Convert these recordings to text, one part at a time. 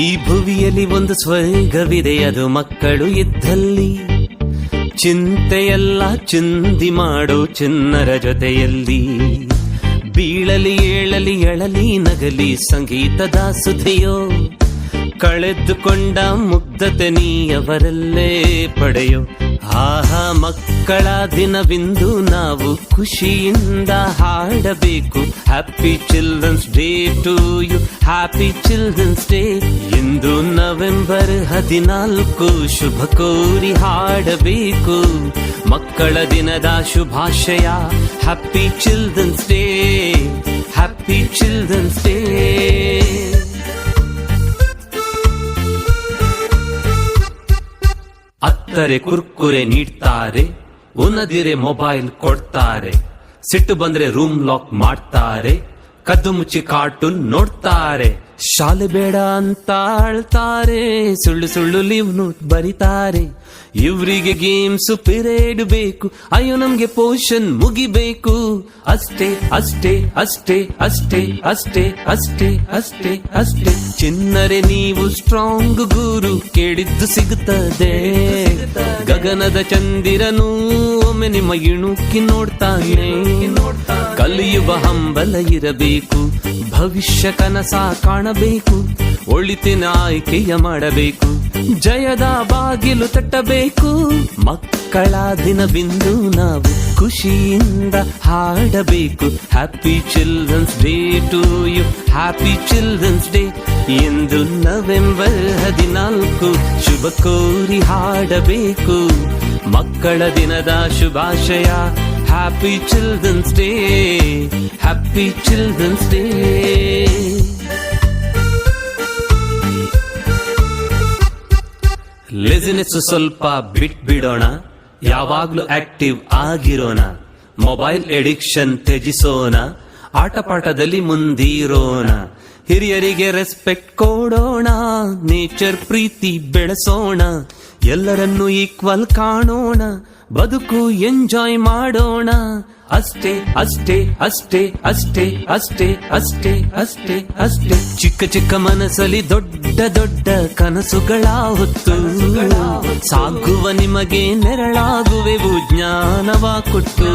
ಈ ಭುವಿಯಲ್ಲಿ ಒಂದು ಸ್ವರ್ಗವಿದೆ, ಅದು ಮಕ್ಕಳು ಇದ್ದಲ್ಲಿ. ಚಿಂತೆಯೆಲ್ಲ ಚಿಂದಿ ಮಾಡೋ ಚಿನ್ನರ ಜೊತೆಯಲ್ಲಿ. ಬೀಳಲಿ ಏಳಲಿ ಎಳಲಿ ನಗಲಿ ಸಂಗೀತದ ಸುಧೆಯೋ. ಕಳೆದುಕೊಂಡ ಮುಗ್ಧತೆ ನೀಯವರಲ್ಲೇ ಪಡೆಯೋ. ಆಹಾ ಮಕ್ಕಳ ದಿನವಿಂದು ನಾವು ಖುಷಿಯಿಂದ ಹಾಡಬೇಕು. Happy children's day to you, happy children's day. ಇಂದು ನವೆಂಬರ್ 14, ಶುಭ ಕೋರಿ ಹಾಡಬೇಕು. ಮಕ್ಕಳ ದಿನದ ಶುಭಾಶಯ, happy children's day, happy children's day. ಅತ್ತರೆ ಕುರ್ಕುರೆ ನೀಡ್ತಾರೆ, ಉನ್ನದಿರೆ ಮೊಬೈಲ್ ಕೊಡ್ತಾರೆ. ಸಿಟ್ಟು ಬಂದ್ರೆ ರೂಮ್ ಲಾಕ್ ಮಾಡ್ತಾರೆ, ಕದ್ದು ಮುಚ್ಚಿ ಕಾರ್ಟೂನ್ ನೋಡ್ತಾರೆ. ಶಾಲೆ ಬೇಡ ಅಂತ ಅಳ್ತಾರೆ, ಸುಳ್ಳು ಸುಳ್ಳು ಲೀವ್ ನೋಟ್ ಬರಿತಾರೆ. ಇವ್ರಿಗೆ ಗೇಮ್ಸ್ ಪಿರಿಯಡ್ ಬೇಕು, ಅಯ್ಯೋ ನಮ್ಗೆ ಪೋಷನ್ ಮುಗಿಬೇಕು. ಅಷ್ಟೇ ಅಷ್ಟೇ ಅಷ್ಟೇ ಅಷ್ಟೇ ಅಷ್ಟೇ ಅಷ್ಟೇ ಅಷ್ಟೇ ಅಷ್ಟೇ. ಚಿನ್ನರೆ ನೀವು ಸ್ಟ್ರಾಂಗ್ ಗುರು, ಕೇಳಿದ್ದು ಸಿಗುತ್ತದೆ. ಗಗನದ ಚಂದಿರನು ಒಮ್ಮೆ ನಿಮ್ಮ ಇಣುಕಿ ನೋಡ್ತಾನೆ. ಕಲಿಯುವ ಹಂಬಲ ಇರಬೇಕು, ಭವಿಷ್ಯ ಕನಸ ಕಾಣಬೇಕು. ಒಳಿತಿನ ಆಯ್ಕೆಯ ಮಾಡಬೇಕು, ಜಯದ ಬಾಗಿಲು ತಟ್ಟಬೇಕು. ಮಕ್ಕಳ ದಿನವಿಂದು ನಾವು ಖುಷಿಯಿಂದ ಹಾಡಬೇಕು. Happy children's day to you, happy children's day. ಇಂದು ನವೆಂಬರ್ 14, ಶುಭ ಕೋರಿ ಹಾಡಬೇಕು. ಮಕ್ಕಳ ದಿನದ ಶುಭಾಶಯ, happy children's day, happy children's day. Laziness ಸ್ವಲ್ಪ ಬಿಟ್ಬಿಡೋಣ, ಯಾವಾಗ್ಲೂ ಆಕ್ಟಿವ್ ಆಗಿರೋಣ. ಮೊಬೈಲ್ ಎಡಿಕ್ಷನ್ ತ್ಯಜಿಸೋಣ, ಆಟಪಾಠದಲ್ಲಿ ಮುಂದಿರೋಣ. ಹಿರಿಯರಿಗೆ ರೆಸ್ಪೆಕ್ಟ್ ಕೊಡೋಣ, ನೇಚರ್ ಪ್ರೀತಿ ಬೆಳೆಸೋಣ. ಎಲ್ಲರನ್ನೂ ಈಕ್ವಲ್ ಕಾಣೋಣ, ಬದುಕು ಎಂಜಾಯ್ ಮಾಡೋಣ. ಅಷ್ಟೇ ಅಷ್ಟೇ ಅಷ್ಟೇ ಅಷ್ಟೇ ಅಷ್ಟೇ ಅಷ್ಟೇ ಅಷ್ಟೇ ಅಷ್ಟೇ. ಚಿಕ್ಕ ಚಿಕ್ಕ ಮನಸ್ಸಲ್ಲಿ ದೊಡ್ಡ ದೊಡ್ಡ ಕನಸುಗಳ ಹೊತ್ತು ಸಾಗುವ ನಿಮಗೆ ನೆರಳಾಗುವೆವು ಜ್ಞಾನವ ಕೊಟ್ಟು.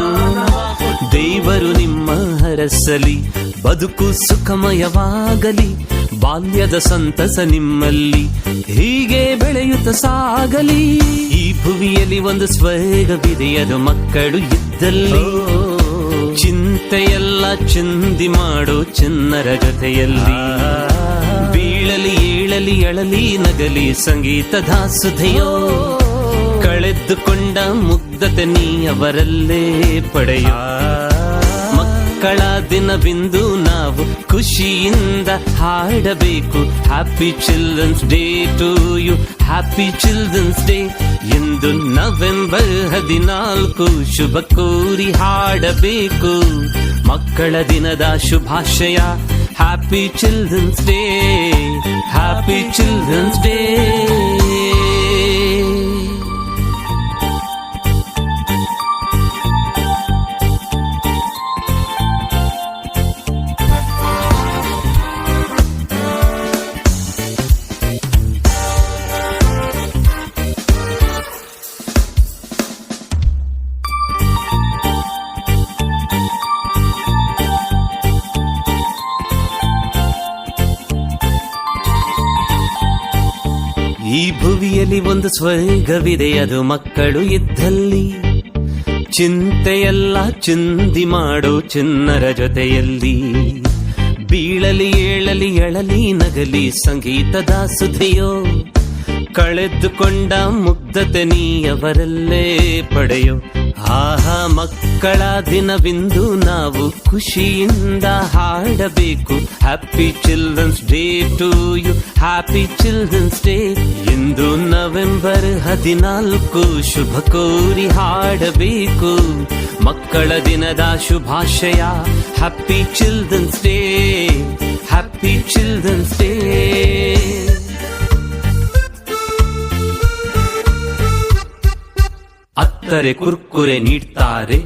ದೇವರು ನಿಮ್ಮ ಹರಸಲಿ, ಬದುಕು ಸುಖಮಯವಾಗಲಿ. ಬಾಲ್ಯದ ಸಂತಸ ನಿಮ್ಮಲ್ಲಿ ಹೀಗೆ ಬೆಳೆಯುತ್ತ ಸಾಗಲಿ. ಈ ಭುವಿಯಲ್ಲಿ ಒಂದು ಸ್ವರ್ಗವಿದೆ, ಅದು ಮಕ್ಕಳು ಇದ್ದಲ್ಲಿ. ಚಿಂತೆಯೆಲ್ಲ ಚಿಂದಿ ಮಾಡೋ ಚಿನ್ನರ ಜೊತೆಯಲ್ಲಿ. ಬೀಳಲಿ ಏಳಲಿ ಎಳಲಿ ನಗಲಿ ಸಂಗೀತದ ಸುಧೆಯೋ. ಕಳೆದುಕೊಂಡ ಮುಗ್ಧತೆ ನೀಯವರಲ್ಲೇ ಪಡೆಯೋ. ಮಕ್ಕಳ ದಿನವಿಂದು ನಾವು ಖುಷಿಯಿಂದ ಹಾಡಬೇಕು. Happy children's day to you, happy children's day. ಇಂದು ನವೆಂಬರ್ 14, ಶುಭ ಕೋರಿ ಹಾಡಬೇಕು. ಮಕ್ಕಳ ದಿನದ ಶುಭಾಶಯ, happy children's day, happy children's day. ಈ ಭುವಿಯಲ್ಲಿ ಒಂದು ಸ್ವರ್ಗವಿದೆ, ಅದು ಮಕ್ಕಳು ಇದ್ದಲ್ಲಿ. ಚಿಂತೆಯೆಲ್ಲ ಚಿಂದಿ ಮಾಡೋ ಚಿನ್ನರ ಜೊತೆಯಲ್ಲಿ. ಬೀಳಲಿ ಏಳಲಿ ಎಳಲಿ ನಗಲಿ ಸಂಗೀತದ ಸುಧೆಯೋ. ಕಳೆದುಕೊಂಡ ಮುಗ್ಧತೆ ನೀಯವರಲ್ಲೇ ಪಡೆಯೋ. ಆಹಾ ಮಕ್ಕಳ ದಿನವಿಂದು ನಾವು ಖುಷಿಯಿಂದ ಹಾಡಬೇಕು. Happy children's day to you, happy children's day. ಇಂದು ನವೆಂಬರ್ 14, ಶುಭ ಕೋರಿ ಹಾಡಬೇಕು. ಮಕ್ಕಳ ದಿನದ ಶುಭಾಶಯ, happy children's day, happy children's day. ಅತ್ತರೆ ಕುರ್ಕುರೆ ನೀಡ್ತಾರೆ,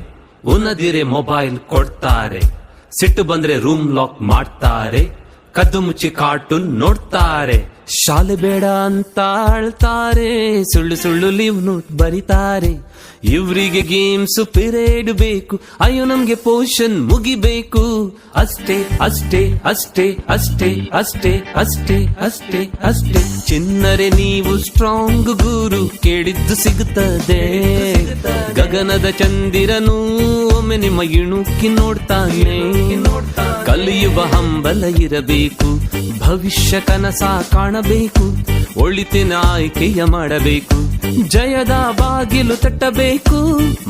ಉನ್ನದಿರೆ ಮೊಬೈಲ್ ಕೊಡ್ತಾರೆ. ಸಿಟ್ಟು ಬಂದ್ರೆ ರೂಮ್ ಲಾಕ್ ಮಾಡ್ತಾರೆ, ಕದ್ದು ಮುಚ್ಚಿ ಕಾರ್ಟೂನ್ ನೋಡ್ತಾರೆ. ಶಾಲೆ ಬೇಡ ಅಂತ ಆಳ್ತಾರೆ, ಸುಳ್ಳು ಸುಳ್ಳು ಲೀವ್ ನೋಟ್ ಬರಿತಾರೆ. ಇವ್ರಿಗೆ ಗೇಮ್ಸ್ ಪಿರಿಯಡ್ ಬೇಕು, ಅಯ್ಯೋ ನಮ್ಗೆ ಪೋಷನ್ ಮುಗಿಬೇಕು. ಅಷ್ಟೇ ಅಷ್ಟೇ ಅಷ್ಟೇ ಅಷ್ಟೇ ಅಷ್ಟೇ ಅಷ್ಟೇ ಅಷ್ಟೇ ಅಷ್ಟೇ. ಚಿನ್ನರೆ ನೀವು ಸ್ಟ್ರಾಂಗ್ ಗುರು, ಕೇಳಿದ್ದು ಸಿಗುತ್ತದೆ. ಗಗನದ ಚಂದಿರನು ಒಮ್ಮೆ ನಿಮ್ಮ ಇಣುಕಿ ನೋಡ್ತಾನೆ. ಕಲಿಯುವ ಹಂಬಲ ಇರಬೇಕು, ಭವಿಷ್ಯ ಕನಸ ಕಾಣಬೇಕು. ಒಳಿತಿನ ಆಯ್ಕೆಯ ಮಾಡಬೇಕು, ಜಯದ ಬಾಗಿಲು ತಟ್ಟಬೇಕು.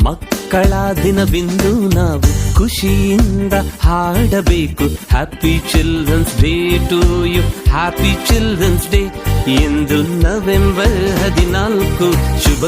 ಮಕ್ಕಳ ದಿನವಿಂದು ನಾವು ಖುಷಿಯಿಂದ ಹಾಡಬೇಕು. Happy children's day to you, happy children's day. ಇಂದು ನವೆಂಬರ್ 14, ಶುಭ